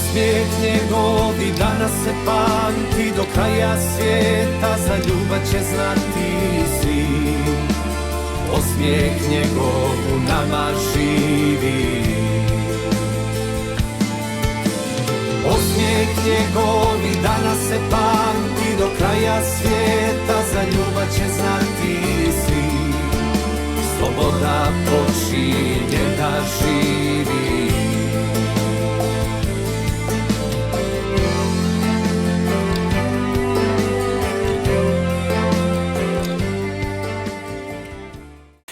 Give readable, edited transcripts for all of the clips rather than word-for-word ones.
Osmijeh njegov i danas se pamti, do kraja svijeta za ljubav će znati svi. Osmijeh njegov u nama živi. Osmijeh njegov i danas se pamti, do kraja svijeta za ljubav će znati svi. Sloboda počinje da živi.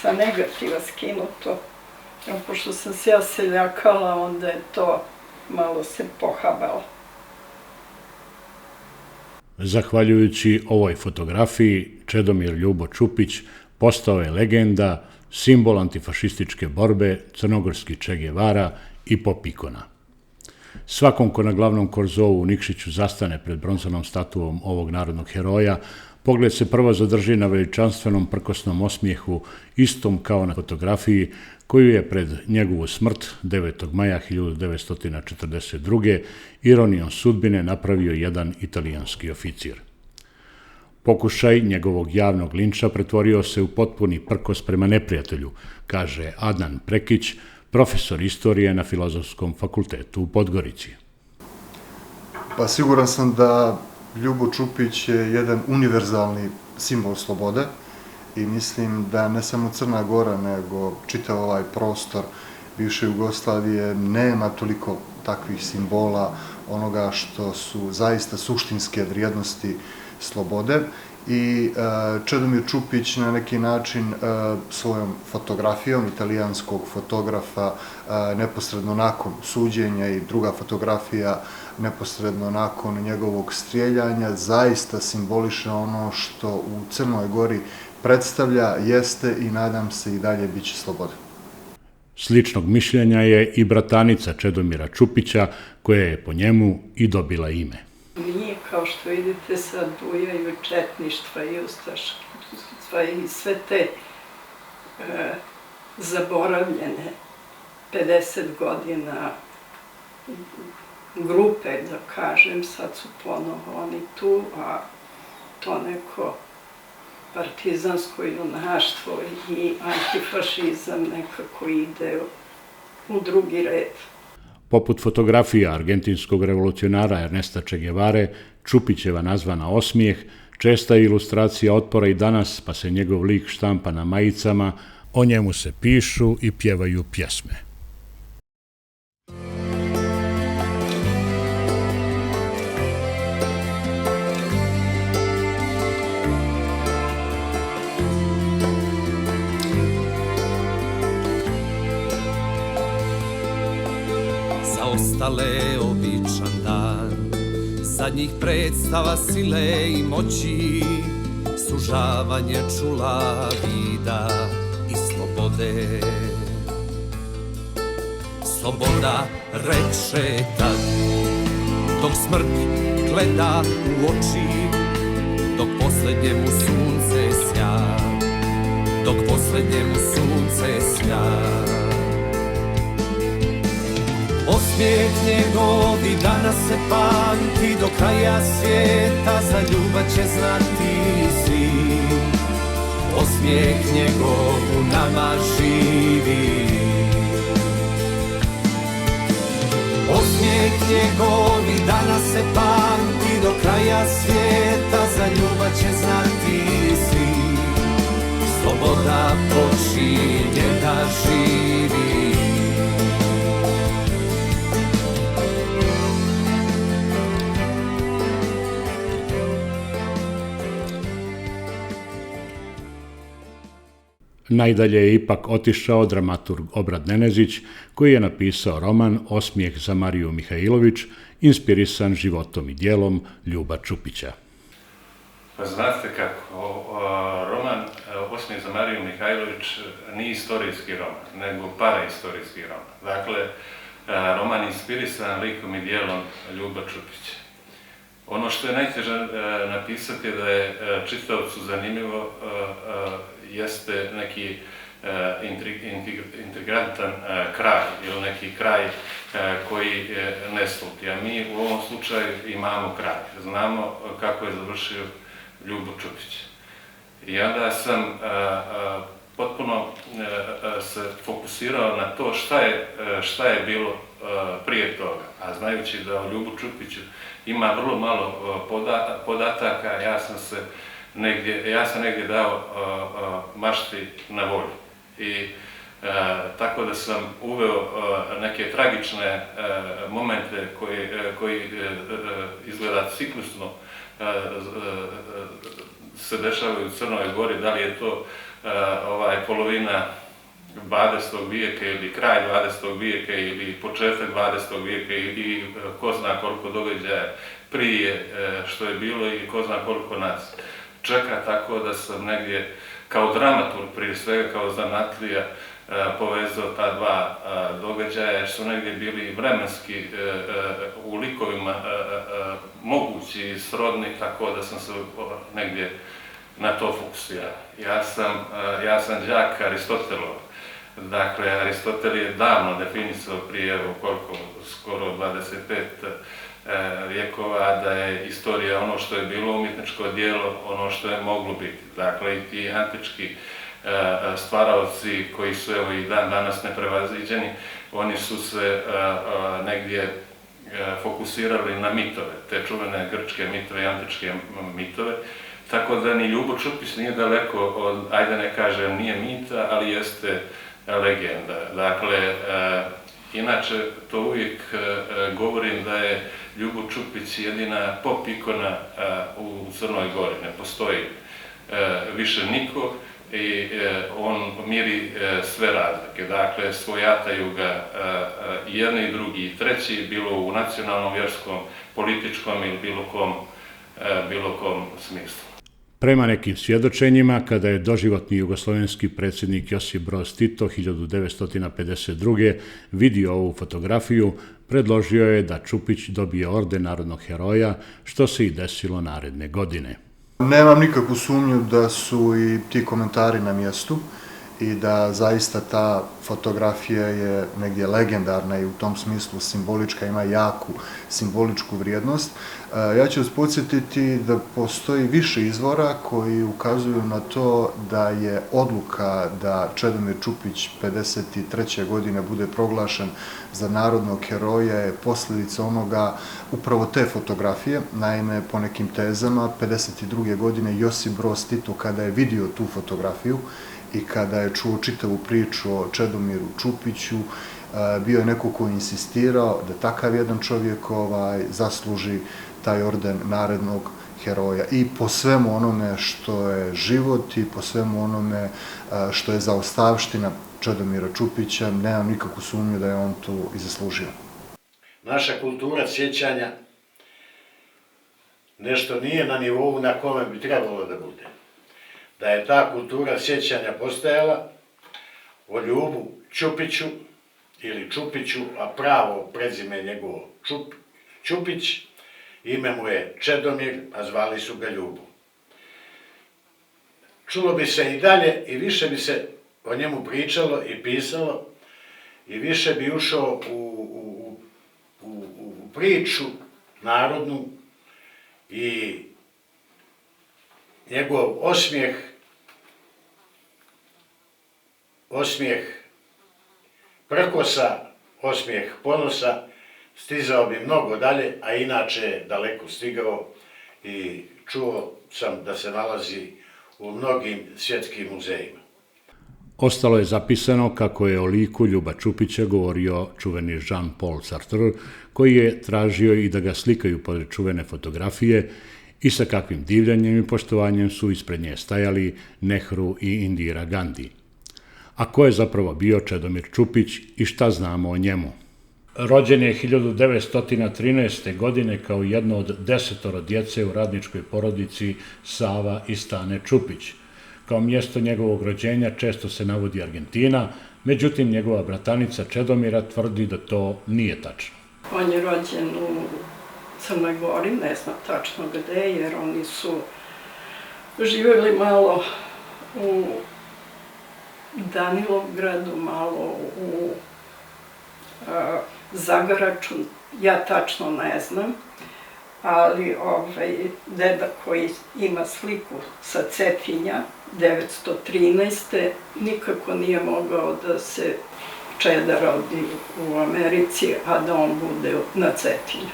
Sa negativa skinuto, pošto sam se ja seljakala, onda je to malo se pohabalo. Zahvaljujući ovoj fotografiji, Čedomir Ljubo Čupić postao je legenda, simbol antifašističke borbe, crnogorski Che Guevara i pop ikona. Svakom ko na glavnom korzovu u Nikšiću zastane pred bronzanom statuom ovog narodnog heroja, pogled se prvo zadrži na veličanstvenom prkosnom osmijehu, istom kao na fotografiji koju je pred njegovu smrt 9. maja 1942. ironijom sudbine napravio jedan italijanski oficir. Pokušaj njegovog javnog linča pretvorio se u potpuni prkos prema neprijatelju, kaže Adnan Prekić, profesor istorije na Filozofskom fakultetu u Podgorici. Pa siguran sam da Ljubo Čupić je jedan univerzalni simbol slobode i mislim da ne samo Crna Gora, nego čitav ovaj prostor bivše Jugoslavije nema toliko takvih simbola onoga što su zaista suštinske vrijednosti slobode. I Čedomir Čupić na neki način svojom fotografijom italijanskog fotografa neposredno nakon suđenja i druga fotografija neposredno nakon njegovog strijeljanja zaista simboliše ono što u Crnoj Gori predstavlja, jeste i nadam se i dalje biće sloboda. Sličnog mišljenja je i bratanica Čedomira Čupića, koja je po njemu i dobila ime. Nije, kao što vidite, sad bujaju četništva i ustaštva i sve te zaboravljene 50 godina grupe, da kažem, sad su ponovo oni tu, a to neko partizansko junaštvo i antifašizam nekako ide u drugi red. Poput fotografija argentinskog revolucionara Ernesta Che Guevare, Čupićeva nazvana Osmijeh, česta je ilustracija otpora i danas, pa se njegov lik štampa na majicama, o njemu se pišu i pjevaju pjesme. Ostale običan dan, zadnjih predstava sile i moći, sužavanje čula vida i slobode. Sloboda reče tad, dok smrt gleda u oči, dok poslednjemu sunce sja, dok poslednjemu sunce sja. Osmijeh njegov i danas se pamti, do kraja svijeta za ljubav će znati svi. Osmijeh njegov u nama živi. Osmijeh njegov i danas se pamti, do kraja svijeta za ljubav će znati svi. Sloboda počinje da živi. Najdalje je ipak otišao dramaturg Obrad Nenezić, koji je napisao roman Osmijeh za Mariju Mihajlović, inspirisan životom i djelom Ljuba Čupića. Pa znate kako, roman Osmijeh za Mariju Mihajlović nije istorijski roman, nego paraistorijski roman. Dakle, roman inspirisan likom i djelom Ljuba Čupića. Ono što je najteže napisati da je čitavcu zanimljivo jeste neki integrantan kraj ili neki kraj koji ne sluti. A mi u ovom slučaju imamo kraj. Znamo kako je završio Ljubo Čupić. I onda sam potpuno se fokusirao na to šta je bilo prije toga. A znajući da o Ljubu Čupiću ima vrlo malo podataka, ja sam negdje dao mašti na volju. I tako da sam uveo neke tragične momente koji izgleda ciklusno se dešavaju u Crnoj Gori, da li je to polovina 20. vijeka ili kraj 20. vijeka ili početak 20. vijeka i ko zna koliko događaja prije što je bilo i ko zna koliko nas čeka, tako da sam negdje kao dramaturg, prije svega kao zanatlija, povezao ta dva događaja, jer su negdje bili vremenski u likovima mogući i srodni, tako da sam se negdje na to fokusirao. Ja sam đak Aristotelov. Dakle, Aristotel je davno definisao prije skoro 25 vijekova da je istorija ono što je bilo umjetničko djelo, ono što je moglo biti. Dakle, i ti antički stvaraoci koji su evo i dan danas neprevaziđeni, oni su se negdje fokusirali na mitove, te čuvene grčke mitove i antičke mitove, tako da ni Ljubo Čupić nije daleko od, ajde ne kažem, nije mita, ali jeste legenda. Dakle, inače to uvijek govorim da je Ljubo Čupić jedina pop ikona u Crnoj Gori, ne postoji više niko i on miri sve razlike. Dakle, svojataju ga i jedni i drugi i treći, bilo u nacionalnom, vjerskom, političkom ili bilo kom smislu. Prema nekim svjedočenjima, kada je doživotni jugoslovenski predsjednik Josip Broz Tito 1952. vidio ovu fotografiju, predložio je da Čupić dobije orden narodnog heroja, što se i desilo naredne godine. Nemam nikakvu sumnju da su i ti komentari na mjestu i da zaista ta fotografija je negdje legendarna i u tom smislu simbolička, ima jaku simboličku vrijednost. Ja ću vas podsjetiti da postoji više izvora koji ukazuju na to da je odluka da Čedomir Čupić 1953. godine bude proglašen za narodnog heroja je posljedica onoga upravo te fotografije. Naime, po nekim tezama, 1952. godine Josip Broz Tito, kada je vidio tu fotografiju i kada je čuo čitavu priču o Čedomiru Čupiću, bio je neko ko je insistirao da takav jedan čovjek zasluži taj orden narodnog heroja. I po svemu onome što je život i po svemu onome što je zaostavština Čedomira Čupića, nemam nikakvu sumnju da je on to i zaslužio. Naša kultura sjećanja nešto nije na nivou na kome bi trebalo da bude. Da je ta kultura sjećanja postojala o Ljubu Čupiću ili Čupiću, a pravo prezime njegovo Čupić, ime mu je Čedomir, a zvali su ga Ljubo. Čulo bi se i dalje i više bi se o njemu pričalo i pisalo i više bi ušao u priču narodnu i njegov osmijeh prkosa, osmijeh ponosa stizao bi mnogo dalje, a inače je daleko stigao i čuo sam da se nalazi u mnogim svjetskim muzejima. Ostalo je zapisano kako je o liku Ljuba Čupića govorio čuveni Jean-Paul Sartre, koji je tražio i da ga slikaju pored čuvene fotografije i sa kakvim divljanjem i poštovanjem su ispred nje stajali Nehru i Indira Gandhi. A ko je zapravo bio Čedomir Čupić i šta znamo o njemu? Rođen je 1913. godine kao jedno od 10 djece u radničkoj porodici Sava i Stane Čupić. Kao mjesto njegovog rođenja često se navodi Argentina, međutim njegova bratanica Čedomira tvrdi da to nije tačno. On je rođen u Crnoj Gori, ne znam tačno gde, jer oni su živjeli malo u Danilovgradu, malo u Zagaraču, ja tačno ne znam, ali deda koji ima sliku sa Cetinja 913. nikako nije mogao da se čeda rodi u Americi, a da on bude na Cetinju.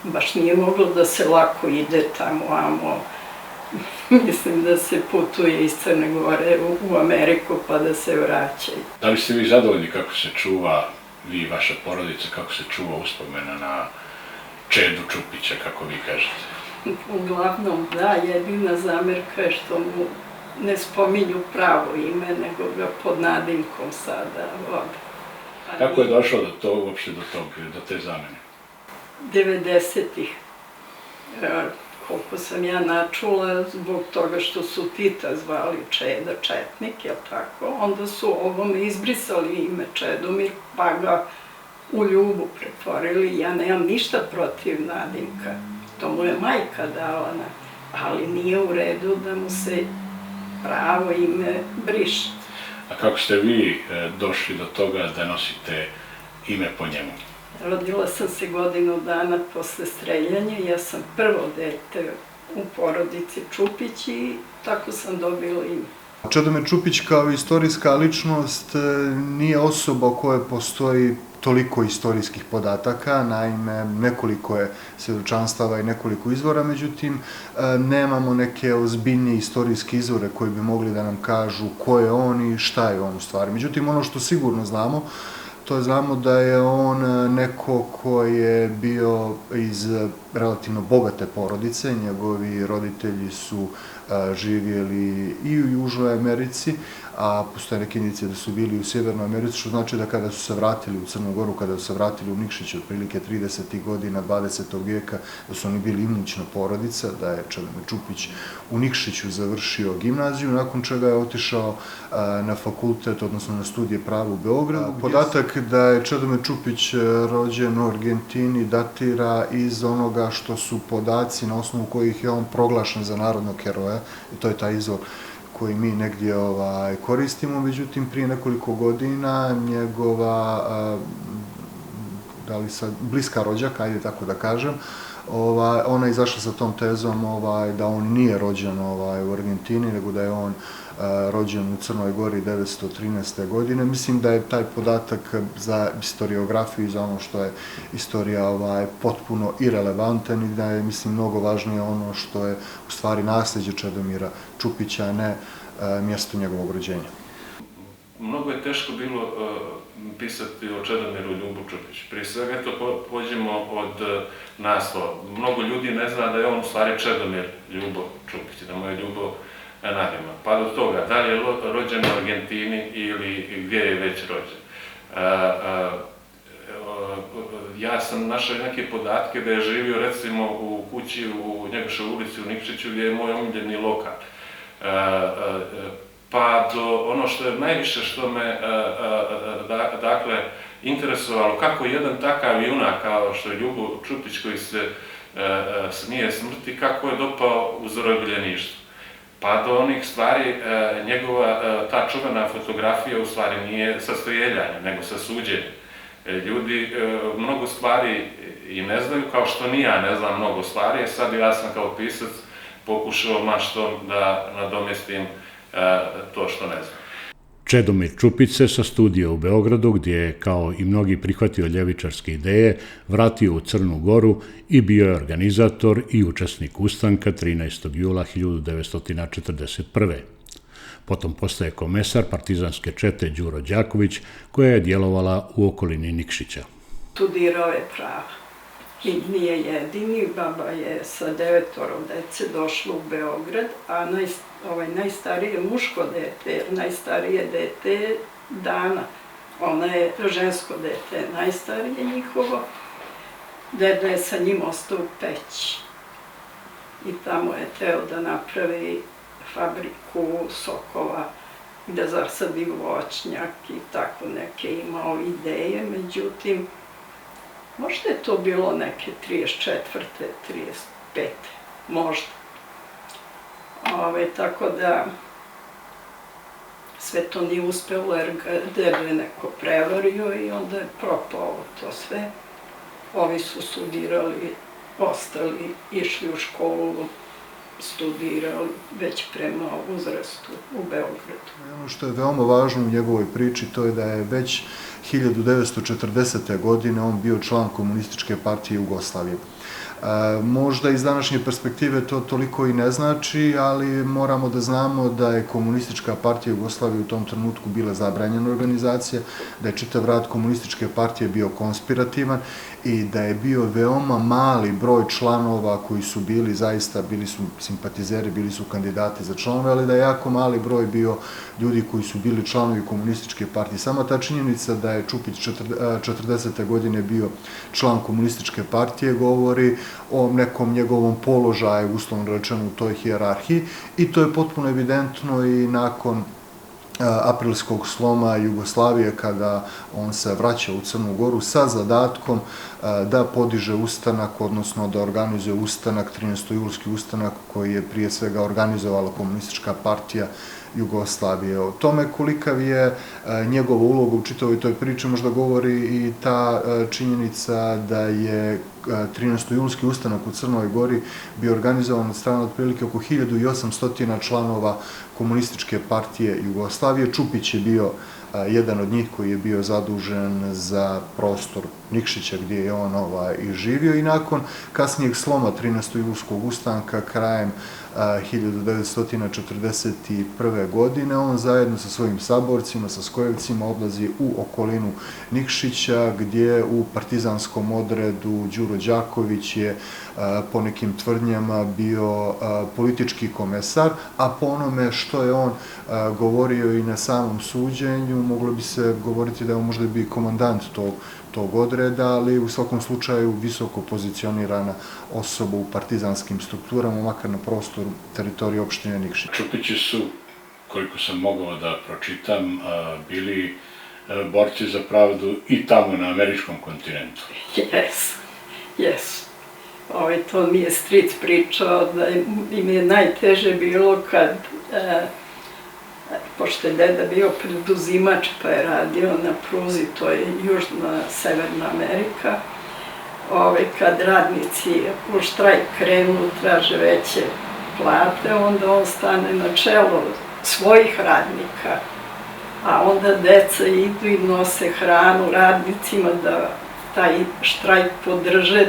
Baš nije moglo da se lako ide tamo, amo. Mislim da se putuje iz Crne Gore u Ameriku pa da se vraćaju. Da li ste vi zadovoljni kako se čuva, vi i vaša porodica, kako se čuva uspomena na Čedu Čupića, kako vi kažete? Uglavnom, da, jedina zamerka je što mu ne spominju pravo ime, nego ga pod nadimkom sada vode. Kako je došlo do te zamene? 90-ih, koliko sam ja načula, zbog toga što su Tita zvali Čeda Četnik, jel tako? Onda su ovome izbrisali ime Čedomir, pa ga u Ljubu pretvorili. Ja nemam ništa protiv nadimka, to mu je majka dala, ali nije u redu da mu se pravo ime briše. A kako ste vi došli do toga da nosite ime po njemu? Rodila sam se godinu dana posle streljanja, ja sam prvo dete u porodici Čupić i tako sam dobila ime. Čedomir Čupić kao istorijska ličnost nije osoba o kojoj postoji toliko istorijskih podataka, naime nekoliko je svjedočanstava i nekoliko izvora, međutim nemamo neke ozbiljnije istorijske izvore koji bi mogli da nam kažu ko je on i šta je on u stvari. Međutim, ono što sigurno znamo, to je znamo da je on neko ko je bio iz relativno bogate porodice, njegovi roditelji su živjeli i u Južnoj Americi, a postoje neke indicije da su bili u Sjevernoj Americi, što znači da kada su se vratili u Crnu Goru, kada su se vratili u Nikšić otprilike 30. godina 20. vijeka, da su oni bili imućna porodica, da je Čedomir Čupić u Nikšiću završio gimnaziju, nakon čega je otišao na fakultet, odnosno na studije prava u Beogradu. Podatak da je Čedomir Čupić rođen u Argentini datira iz onoga što su podaci na osnovu kojih je on proglašen za narodnog heroja, i to je taj izvor koji mi negdje koristimo, međutim prije nekoliko godina njegova da li sad, bliska rođaka, ajde tako da kažem, ona je izašla sa tom tezom da on nije rođen u Argentini, nego da je on rođen u Crnoj Gori 913. godine. Mislim da je taj podatak za historiografiju i za ono što je istorija potpuno irelevantan i da je, mislim, mnogo važnije ono što je u stvari nasljeđe Čedomira Čupića, a ne mjesto njegovog rođenja. Mnogo je teško bilo pisati o Čedomiru Ljubu Čupiću. Prije svega, eto, pođemo od naslova. Mnogo ljudi ne zna da je on u stvari Čedomir Ljubo Čupić, da mu je Ljubo nadimak. Pa do toga, da li je rođen u Argentini ili gdje je već rođen. Ja sam našao neke podatke da je živio recimo u kući u Njegošoj ulici u Nikšiću gdje je moj omiljeni lokal. Pa do ono što je najviše što me dakle interesovalo, kako jedan takav junak kao što je Ljubo Čupić koji se smije smrti, kako je dopao u zarobljeništvo. Pa do onih stvari, njegova ta čuvena fotografija u stvari nije sa strijeljanjem, nego sa suđenjem. Ljudi mnogo stvari i ne znaju, kao što ni ja ne znam mnogo stvari, sad ja sam kao pisac pokušao maštom da nadomjestim to što ne znam. Čedomir Čupić se sa studija u Beogradu, gdje je, kao i mnogi, prihvatio ljevičarske ideje, vratio u Crnu Goru i bio je organizator i učesnik ustanka 13. jula 1941. Potom postaje komesar partizanske čete Đuro Đaković, koja je djelovala u okolini Nikšića. Studirao je pravo. I nije jedini, baba je sa 9 dece došla u Beograd, a najstarije muško dete, najstarije dete je Dana. Ona je žensko dete, najstarije njihovo. Deda je sa njim ostao u Peći. I tamo je teo da napravi fabriku sokova, gde zasadi voćnjak i tako neke imao ideje, međutim, možda je to bilo neke 34. 35. možda. Tako da sve to nije uspelo jer ga deda je neko prevario i onda je propalo to sve. Ovi su studirali, ostali, išli u školu, studirali već prema uzrastu u Beogradu. Ono što je veoma važno u njegovoj priči to je da je već 1940. godine on bio član Komunističke partije Jugoslavije. Možda iz današnje perspektive to toliko i ne znači, ali moramo da znamo da je Komunistička partija Jugoslavije u tom trenutku bila zabranjena organizacija, da je čitav rad Komunističke partije bio konspirativan i da je bio veoma mali broj članova koji su bili zaista, bili su simpatizeri, bili su kandidati za članove, ali da je jako mali broj bio ljudi koji su bili članovi Komunističke partije. Sama ta činjenica da je Čupić 40. godine bio član Komunističke partije govori o nekom njegovom položaju, uslovno rečeno, u toj hijerarhiji i to je potpuno evidentno i nakon aprilskog sloma Jugoslavije kada on se vraća u Crnu Goru sa zadatkom da podiže ustanak, odnosno da organizuje ustanak, 13. julski ustanak koji je prije svega organizovala Komunistička partija Jugoslavije. O tome kolikav je njegova uloga u čitavoj toj priči možda govori i ta činjenica da je 13. julski ustanak u Crnoj Gori bio organizovan od strane otprilike oko 1800 članova Komunističke partije Jugoslavije. Čupić je bio jedan od njih koji je bio zadužen za prostor Nikšića gdje je on i živio i nakon kasnijeg sloma 13. julskog ustanka krajem 1941. godine on zajedno sa svojim saborcima, sa skojevcima odlazi u okolinu Nikšića gdje u partizanskom odredu Đuro Đaković je po nekim tvrdnjama bio politički komesar, a po onome što je on govorio i na samom suđenju moglo bi se govoriti da je on možda bio komandant tog odreda, ali u svakom slučaju visoko pozicionirana osoba u partizanskim strukturama, makar na prostoru teritorije opštine Nikšić. Čupići su, koliko sam mogao da pročitam, bili borci za pravdu i tamo na američkom kontinentu. Jes. To mi je stric pričao da im je najteže bilo kad pošto je deda bio preduzimač pa je radio na pruzi, to je Južna Severna Amerika, kad radnici u štrajk krenu, traže veće plate, onda on stane na čelo svojih radnika, a onda deca idu i nose hranu radnicima da taj štrajk podrže,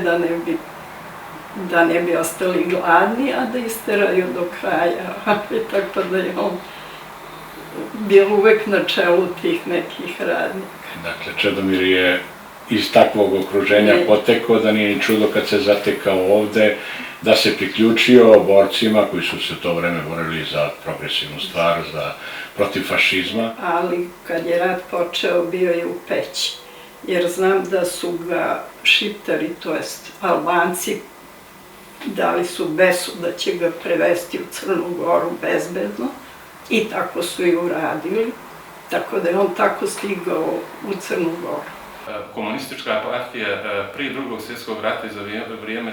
da ne bi ostali gladni, a da isteraju do kraja. Tako da je on bio uvek na čelu tih nekih radnika. Dakle, Čedomir je iz takvog okruženja potekao, da nije ni čudo kad se zatekao ovde, da se priključio borcima koji su se to vreme borili za progresivnu stvar, protiv fašizma. Ali kad je rat počeo, bio je u Peći, jer znam da su ga Šiptari, to jest Albanci, dali su besu da će ga prevesti u Crnu Goru bezbedno i tako su i uradili, tako da je on tako stigao u Crnu Goru. Komunistička partija prije Drugog svjetskog rata i za vrijeme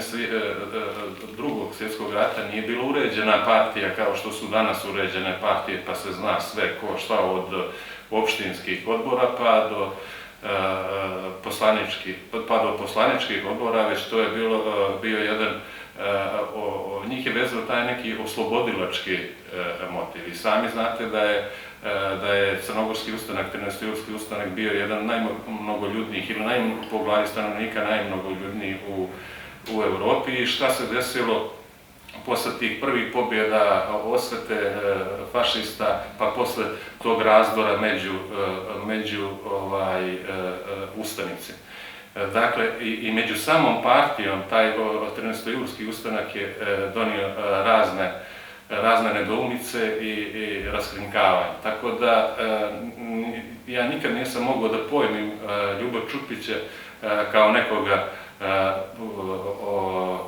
Drugog svjetskog rata nije bila uređena partija kao što su danas uređene partije, pa se zna sve ko šta od opštinskih odbora pa do poslaničkih odbora, već to je bio jedan, njih je vezao taj neki oslobodilački motiv. I sami znate da je Crnogorski ustanak, 13. julski ustanak bio jedan najmnogoljudnijih ili po glavi stanovnika najmnogoljudnijih u Evropi. I šta se desilo posle tih prvih pobjeda, osvete fašista, pa posle tog razdora među ustanici. Dakle, i među samom partijom, taj 13. julski ustanak je donio razne nedoumice i raskrinkavanje. Tako da ja nikad nisam mogao da pojmim Ljuba Čupića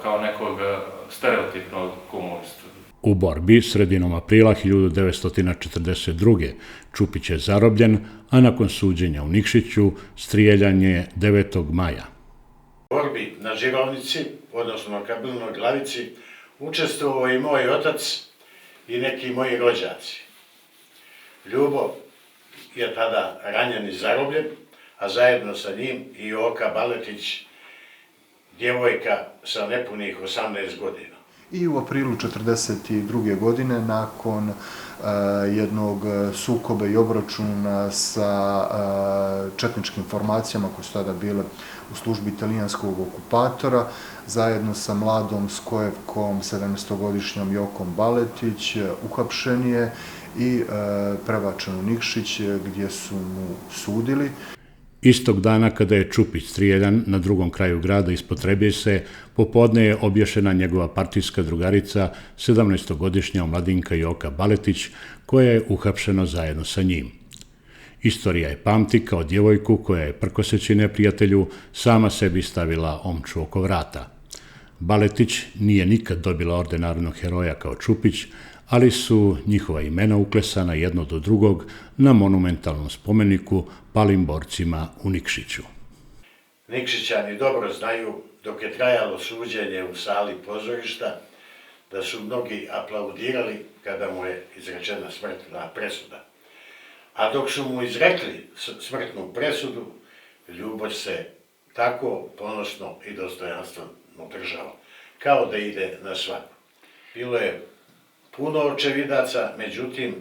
kao nekog stereotipnog komunista. U borbi sredinom aprila 1942. Čupić je zarobljen, a nakon suđenja u Nikšiću strijeljan je 9. maja. U borbi na Žirovnici, odnosno na Kabilnoj Glavici, učestvovao i moj otac i neki moji rođaci. Ljubo je tada ranjen i zarobljen, a zajedno sa njim i Joka Baletić, djevojka sa nepunih 18 godina. I u aprilu 1942. godine, nakon jednog sukoba i obračuna sa četničkim formacijama koje su tada bile u službi italijanskog okupatora, zajedno sa mladom skojevkom, 17-godišnjom Jokom Baletić, uhapšen je i prebačen u Nikšić gdje su mu sudili. Istog dana kada je Čupić strijeljan na drugom kraju grada ispod Trebjese, popodne je obješena njegova partijska drugarica, 17-godišnja omladinka Joka Baletić, koja je uhapšena zajedno sa njim. Istorija je pamti kao djevojku koja je, prkoseći neprijatelju, sama sebi stavila omču oko vrata. Baletić nije nikad dobila orden narodnog heroja kao Čupić, ali su njihova imena uklesana jedno do drugog na monumentalnom spomeniku palim borcima u Nikšiću. Nikšićani dobro znaju, dok je trajalo suđenje u sali pozorišta, da su mnogi aplaudirali kada mu je izrečena smrtna presuda. A dok su mu izrekli smrtnu presudu, Ljubo se tako ponosno i dostojanstveno držao, kao da ide na svadbu. Bilo je puno očevidaca, međutim,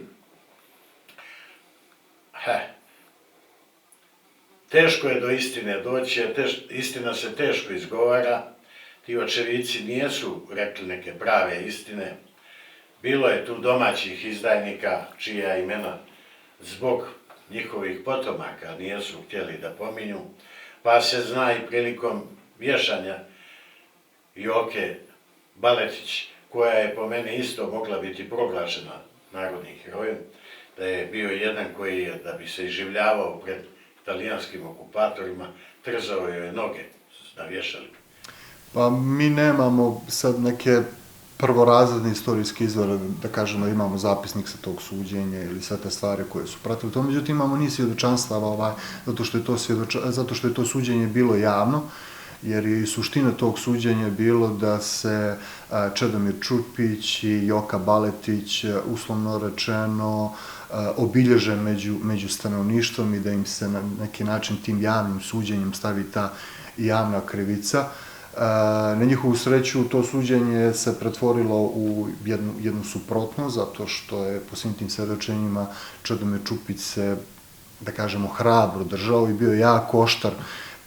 teško je do istine doći, istina se teško izgovara, ti očevici nijesu rekli neke prave istine. Bilo je tu domaćih izdajnika čija imena zbog njihovih potomaka nijesu htjeli da pominju, pa se zna i prilikom vješanja Joke Baletić, koja je po meni isto mogla biti proglašena narodnim herojem, da je bio jedan koji je, da bi se iživljavao pred italijanskim okupatorima, trzao joj noge na vješaliku. Pa mi nemamo sad neke prvorazredne istorijske izvore, da kažemo imamo zapisnik sa tog suđenja ili sve te stvari koje su pratili to, međutim imamo niz svjedočanstava zato što je to suđenje bilo javno, jer je i suština tog suđenja bilo da se Čedomir Čupić i Joka Baletić, uslovno rečeno, obilježe među stanovništvom i da im se na neki način tim javnim suđenjem stavi ta javna krivica. Na njihovu sreću to suđenje se pretvorilo u jednu suprotnost, zato što je po svim tim svedočenjima Čedomir Čupić se, da kažemo, hrabro držao i bio jako oštar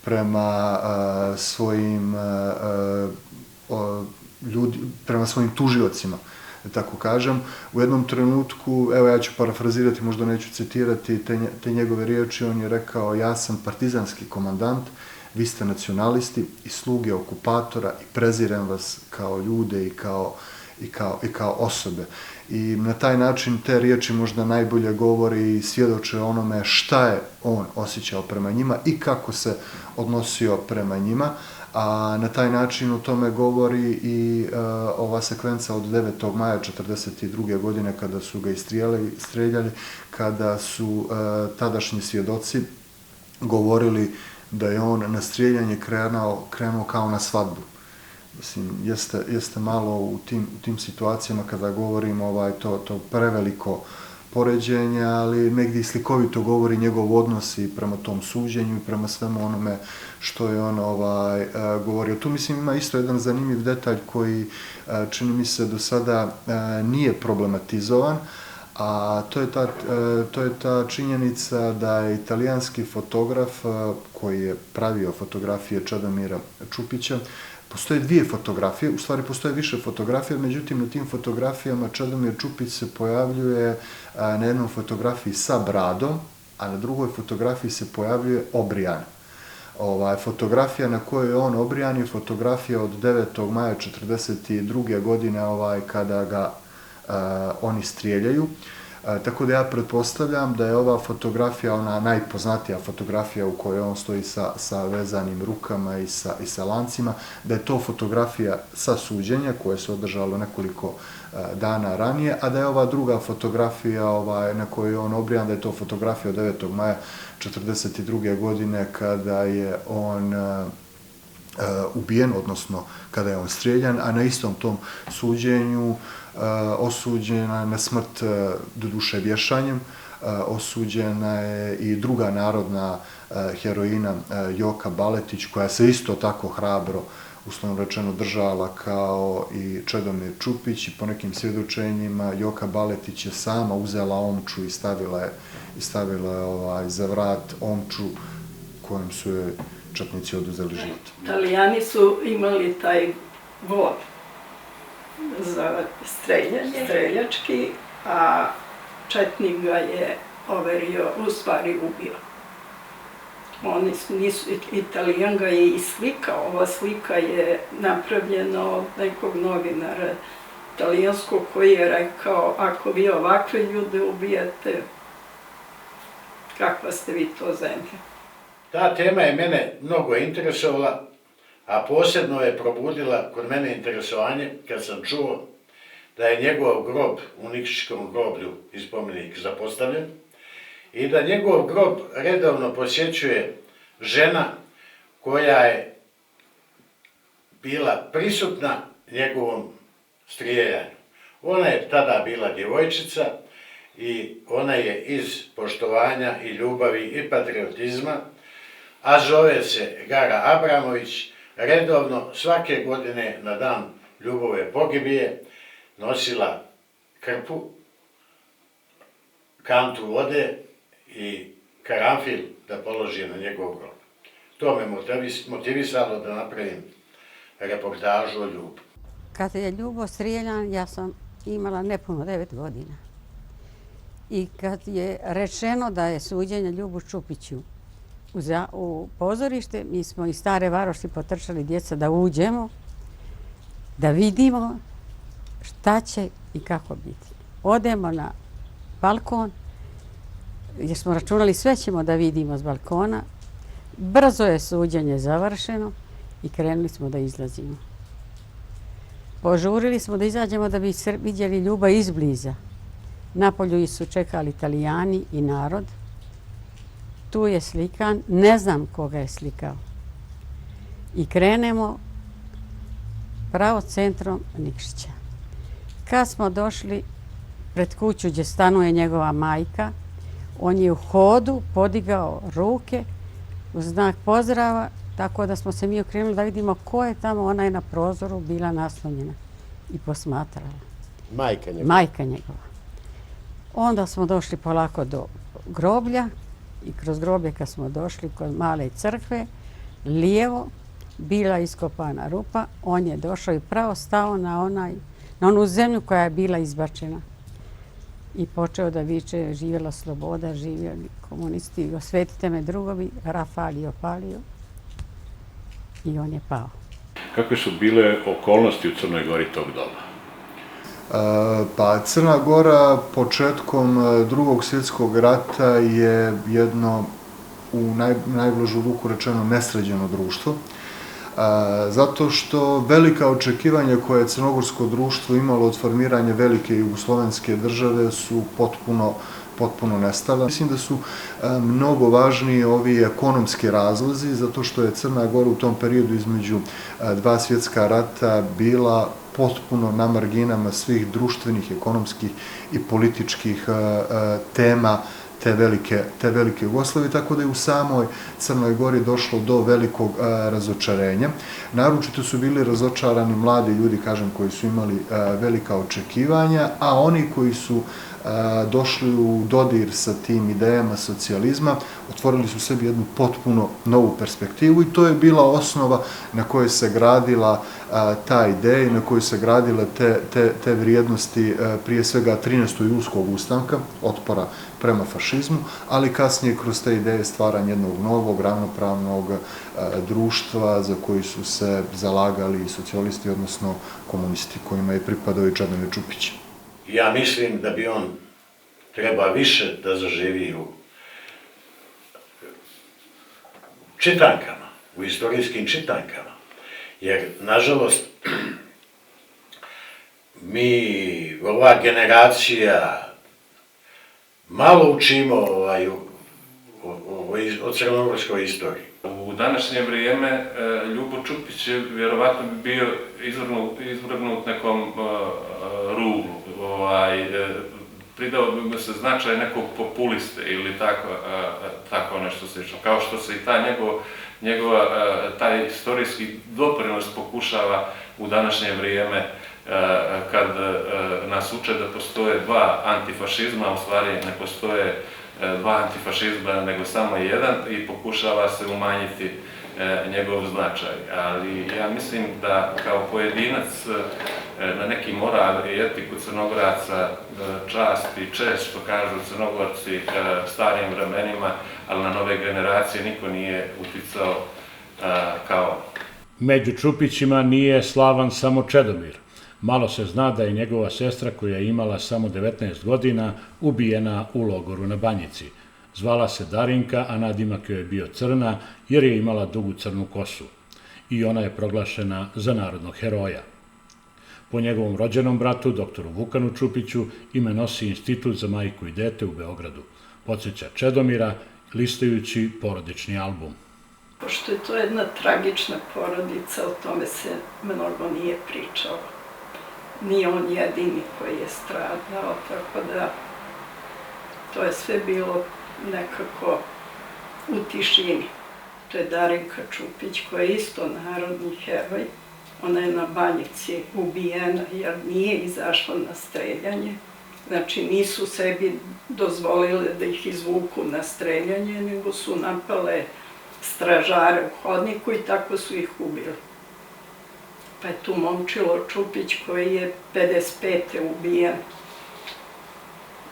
prema svojim tužiocima, da tako kažem. U jednom trenutku, evo ja ću parafrazirati, možda neću citirati te njegove riječi, on je rekao: ja sam partizanski komandant, vi ste nacionalisti i sluge okupatora i prezirem vas kao ljude i kao osobe. I na taj način te riječi možda najbolje govori i svjedoče onome šta je on osjećao prema njima i kako se odnosio prema njima, a na taj način o tome govori i ova sekvenca od 9. maja 1942. godine kada su ga istreljali, kada su tadašnji svjedoci govorili da je on na strijeljanje krenuo kao na svadbu. Mislim, jeste malo u tim situacijama kada govorimo to preveliko poređenje, ali negdje slikovito govori njegov odnos i prema tom suđenju i prema svemu onome što je on govorio. Tu, mislim, ima isto jedan zanimljiv detalj koji, čini mi se, do sada nije problematizovan, a to je ta činjenica da je italijanski fotograf koji je pravio fotografije Čedomira Čupića, postoje dvije fotografije, u stvari postoje više fotografija, međutim na tim fotografijama Čedomir Čupić se pojavljuje na jednom fotografiji sa bradom, a na drugoj fotografiji se pojavljuje obrijan. Fotografija na kojoj je on obrijan je fotografija od 9. maja 1942. godine kada ga oni strijeljaju. Tako da ja pretpostavljam da je ova fotografija ona najpoznatija fotografija u kojoj on stoji sa vezanim rukama i sa lancima, da je to fotografija sa suđenja koje se održalo nekoliko dana ranije, a da je ova druga fotografija na kojoj je on obrijan, da je to fotografija od 9. maja 1942. godine kada je on ubijen, odnosno kada je on strijeljan, a na istom tom suđenju osuđena na smrt, doduše vješanjem, osuđena je i druga narodna heroina Joka Baletić, koja se isto tako hrabro, uslovno rečeno, držala kao i Čedomir Čupić, i po nekim svjedočenjima Joka Baletić je sama uzela omču i stavila je za vrat omču kojom su joj četnici oduzeli život. Italijani su imali taj vod za streljački, a četnik ga je overio, u stvari ubio. Oni nisu, Italijan ga je i slikao, ova slika je napravljena od nekog novinara italijanskog koji je rekao, ako vi ovakve ljude ubijate, kakva ste vi to zemlja? Ta tema je mene mnogo interesovala, a posebno je probudila kod mene interesovanje kad sam čuo da je njegov grob u Nikšićkom groblju i spomenik zapostavljen i da njegov grob redovno posjećuje žena koja je bila prisutna njegovom strijeljanju. Ona je tada bila djevojčica i ona je iz poštovanja i ljubavi i patriotizma, a zove se Gara Abramović, redovno svake godine na dan Ljubove pogibije nosila krpu, kantu vode i karanfil da položi na njegov grob. To me motivisalo da napravim reportažu o Ljubu. Kad je Ljubo strijeljan, ja sam imala nepuno 9 godina. I kad je rečeno da je suđenje Ljubu Čupiću u pozorište, mi smo iz Stare Varoši potrčali djeca da uđemo, da vidimo šta će i kako biti. Odemo na balkon, jer smo računali sve ćemo da vidimo s balkona. Brzo je suđenje završeno i krenuli smo da izlazimo. Požurili smo da izađemo da bi vidjeli Ljuba izbliza. Napolju su čekali Italijani i narod. Tu je slikan, ne znam koga je slikao. I krenemo pravo centrom Nikšića. Kad smo došli pred kuću gdje stanuje njegova majka, on je u hodu podigao ruke u znak pozdrava, tako da smo se mi okrenuli da vidimo ko je tamo. Ona je na prozoru bila naslonjena i posmatrala. Majka njegova. Majka njegova. Onda smo došli polako do groblja i kroz groblje kad smo došli kod male crkve, lijevo bila iskopana rupa, on je došao i pravo stao na onu zemlju koja je bila izbačena. I počeo da viče živjela sloboda, živjeli komunisti, osvetite me drugovi, rafal je opalio i on je pao. Kakve su bile okolnosti u Crnoj Gori tog doba? Pa Crna Gora početkom Drugog svjetskog rata je jedno, u najblažu ruku rečeno, nesređeno društvo. Zato što velika očekivanja koje je crnogorsko društvo imalo od formiranja velike jugoslovenske države su potpuno nestala. Mislim da su mnogo važniji ovi ekonomski razlozi, zato što je Crna Gora u tom periodu između dva svjetska rata bila potpuno na marginama svih društvenih, ekonomskih i političkih tema te velike Jugoslavije, tako da je u samoj Crnoj Gori došlo do velikog razočarenja. Naročito su bili razočarani mladi ljudi, kažem, koji su imali velika očekivanja, a oni koji su došli u dodir sa tim idejama socijalizma, otvorili su sebi jednu potpuno novu perspektivu i to je bila osnova na kojoj se gradila ta ideja i na kojoj se gradile te vrijednosti, prije svega 13. julskog ustanka, otpora prema fašizmu, ali kasnije kroz te ideje stvaranja jednog novog, ravnopravnog društva za koji su se zalagali i socijalisti, odnosno komunisti, kojima je pripadao i Čedomir Čupić. Ja mislim da bi on treba više da zaživi u čitankama, u istorijskim čitankama. Jer, nažalost, mi, ova generacija, malo učimo o crnogorskoj istoriji. U današnje vrijeme Ljubo Čupić je vjerovatno bio izvrgnut nekom ruglu, pridao bi mu se značaj nekog populiste ili tako nešto slično. Kao što se i taj istorijski doprinos pokušava u današnje vrijeme kad nas uče da postoje dva antifašizma, u stvari ne postoje dva antifašizma, nego samo jedan i pokušava se umanjiti njegov značaj. Ali ja mislim da kao pojedinac na neki moral i etiku Crnogoraca, čast i čest, što kažu Crnogorci starim vremenima, ali na nove generacije niko nije uticao kao. Među Čupićima nije slavan samo Čedomir. Malo se zna da je njegova sestra, koja je imala samo 19 godina, ubijena u logoru na Banjici. Zvala se Darinka, a nadimak joj je bio Crna, jer je imala dugu crnu kosu. I ona je proglašena za narodnog heroja. Po njegovom rođenom bratu, doktoru Vukanu Čupiću, ime nosi Institut za majku i dete u Beogradu. Podsjeća Čedomira, listajući porodični album. Pošto je to jedna tragična porodica, o tome se mnogo nije pričalo. Nije on jedini koji je stradao, tako da to je sve bilo nekako u tišini. To je Darinka Čupić, koja je isto narodni heroj. Ona je na Banjici ubijena jer nije izašla na streljanje. Znači nisu sebi dozvolile da ih izvuku na streljanje, nego su napale stražare u hodniku i tako su ih ubili. Pa je tu Momčilo Čupić koji je 55. ubijen,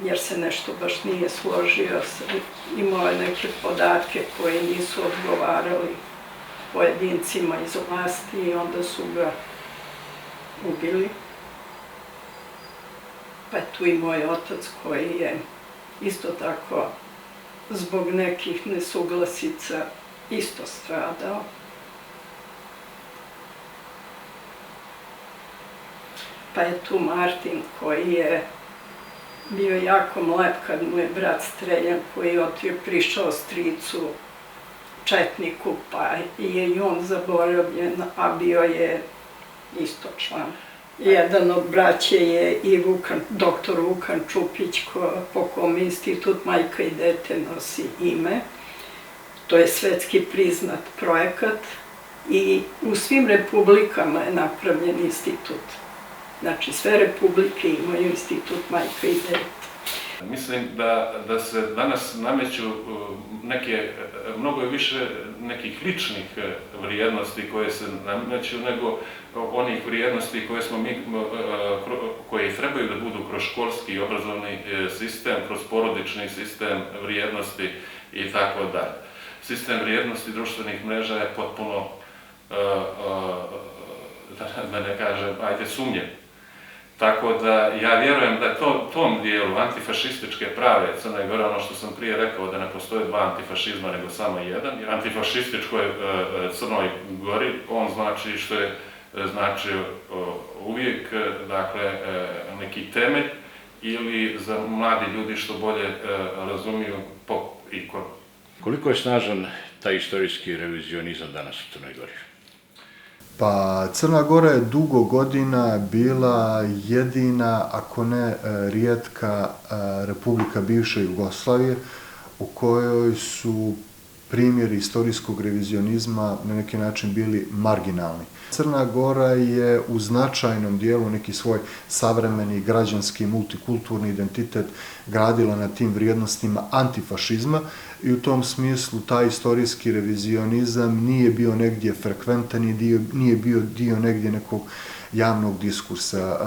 jer se nešto baš nije složio. Imao je neke podatke koje nisu odgovarali pojedincima iz vlasti i onda su ga ubili. Pa je tu i moj otac koji je isto tako zbog nekih nesuglasica isto stradao. Pa je tu Martin koji je bio jako mlad kad mu je brat streljan, koji je prišao stricu četniku, pa je i on zaboravljen, a bio je isto član. Jedan od braće je i doktor Vukan Čupić, po kome Institut majka i dete nosi ime. To je svetski priznat projekat i u svim republikama je napravljen institut. Znači, sve republike imaju Institut majka i dete. Mislim da se danas nameću mnogo više nekih ličnih vrijednosti koje se nameću nego onih vrijednosti koje trebaju da budu kroz školski i obrazovni sistem, kroz porodični sistem vrijednosti i tako dalje. Sistem vrijednosti društvenih mreža je potpuno, da ne kažem, sumnjiv. Tako da ja vjerujem da tom dijelu antifašističke prave Crne Gore, ono što sam prije rekao, da ne postoje dva antifašizma nego samo jedan, jer antifašističkoj Crnoj Gori, on znači što je značio uvijek, dakle, neki temelj ili za mladi ljudi što bolje razumiju pop i ko. Koliko je snažan taj istorijski revizionizam danas u Crnoj Gori? Pa Crna Gora je dugo godina bila jedina, ako ne rijetka republika bivše Jugoslavije u kojoj su primjeri istorijskog revizionizma na neki način bili marginalni. Crna Gora je u značajnom dijelu neki svoj savremeni, građanski, multikulturni identitet gradila na tim vrijednostima antifašizma i u tom smislu taj istorijski revizionizam nije bio negdje frekventan i nije bio dio negdje nekog javnog diskursa.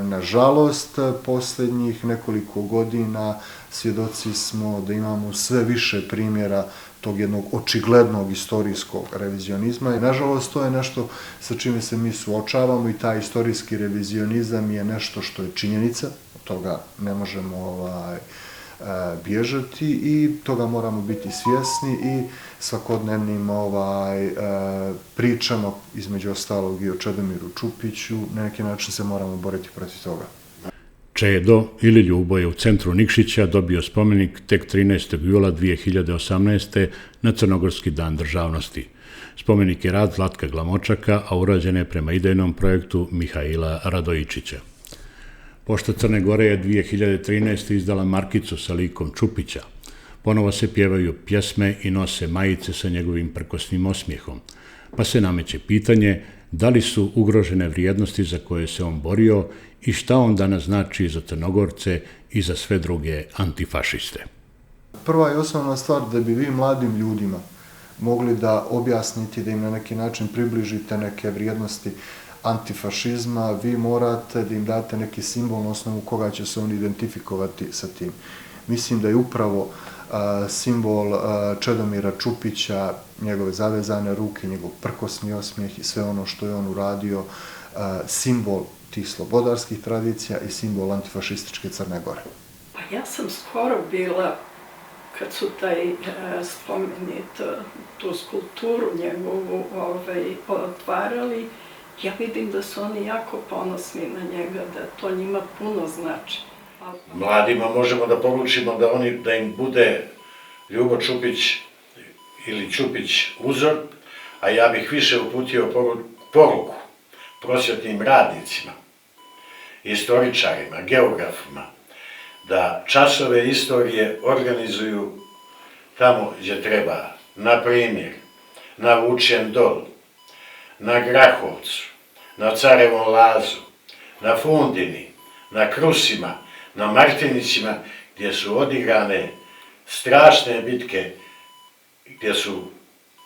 Nažalost, posljednjih nekoliko godina svjedoci smo da imamo sve više primjera tog jednog očiglednog istorijskog revizionizma. Nažalost, to je nešto sa čime se mi suočavamo i taj istorijski revizionizam je nešto što je činjenica, od toga ne možemo bježati i toga moramo biti svjesni i svakodnevnim pričama, između ostalog i o Čedomiru Čupiću, na neki način se moramo boriti protiv toga. Čedo ili Ljubo je u centru Nikšića dobio spomenik tek 13. jula 2018. na Crnogorski dan državnosti. Spomenik je rad Zlatka Glamočaka, a urađen je prema idejnom projektu Mihaila Radojičića. Pošta Crne Gore je 2013. izdala markicu sa likom Čupića. Ponovo se pjevaju pjesme i nose majice sa njegovim prkosnim osmijehom. Pa se nameće pitanje da li su ugrožene vrijednosti za koje se on borio i šta on danas znači za Crnogorce i za sve druge antifašiste. Prva i osnovna stvar da bi vi mladim ljudima mogli da objasnite, da im na neki način približite neke vrijednosti antifašizma, vi morate da im date neki simbol na osnovu koga će se oni identifikovati sa tim. Mislim da je upravo simbol Čedomira Čupića, njegove zavezane ruke, njegov prkosni osmijeh i sve ono što je on uradio, simbol tih slobodarskih tradicija i simbol antifašističke Crne Gore. Pa ja sam skoro bila, kad su tu skulpturu njegovu otvarali, ja vidim da su oni jako ponosni na njega, da to njima puno znači. Mladima možemo da poručimo da im bude Ljubo Čupić ili Čupić uzor, a ja bih više uputio poruku prosvjetnim radnicima, istoričarima, geografima, da časove istorije organizuju tamo gdje treba, na primjer, na Vučjem dolu, na Grahovcu, na Carevom lazu, na Fundini, na Krusima, na Martinićima, gdje su odigrane strašne bitke, gdje su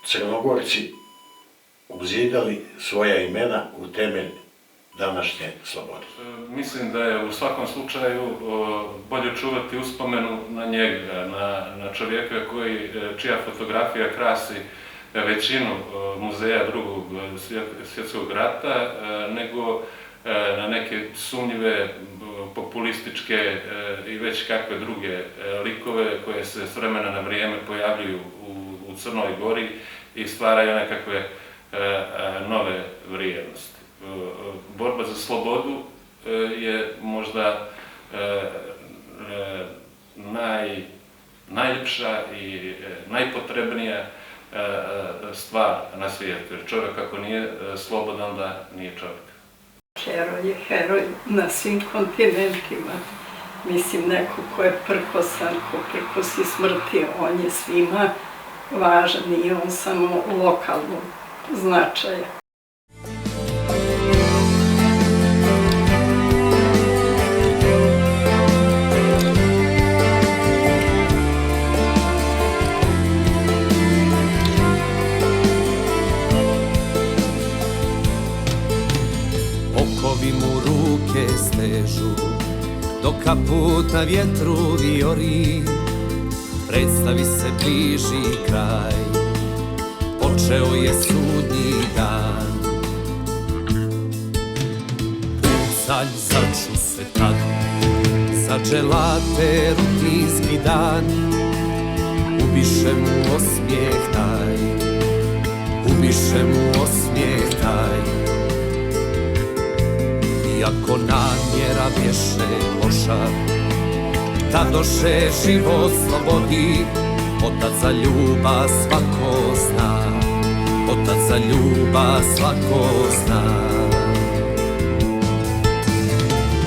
Crnogorci uzidali svoja imena u temelj današnje slobode. Mislim da je u svakom slučaju bolje čuvati uspomenu na njega, na čovjeka čija fotografija krasi većinu muzeja Drugog svjetskog rata, nego na neke sumnjive, populističke i već kakve druge likove koje se s vremena na vrijeme pojavljuju u Crnoj Gori i stvaraju nekakve nove vrijednosti. Borba za slobodu je možda najljepša i najpotrebnija stvar na svijetu, jer čovjek ako nije slobodan, da nije čovjek. Heroj je heroj na svim kontinentima. Mislim, neko ko je prkosan, ko prkosi smrti, on je svima važan, nije on samo lokalnog značaja. Okovi mu ruke stežu, dok kaput na vjetru vijori, predstavi se bliži kraj, počeo je sudnji dan. Pucanj začu se tad, začelate rutinski dan, ubiše mu osmijeh taj, ubiše mu osmijeh taj. Iako namjera bješe loša, tadoše život slobodi, otac za ljubav svako zna, otac za ljubav svako zna.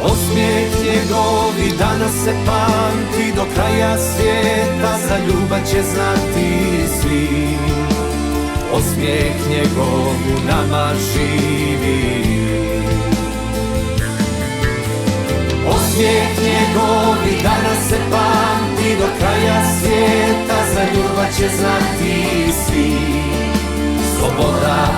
Osmijeh njegov i danas se pamti, do kraja svijeta za ljubav će znati svi. Osmijeh njegov u nama živi. Osmijeh njegov i danas se pamti, do kraja svijeta za ljubav će znati svi. Sloboda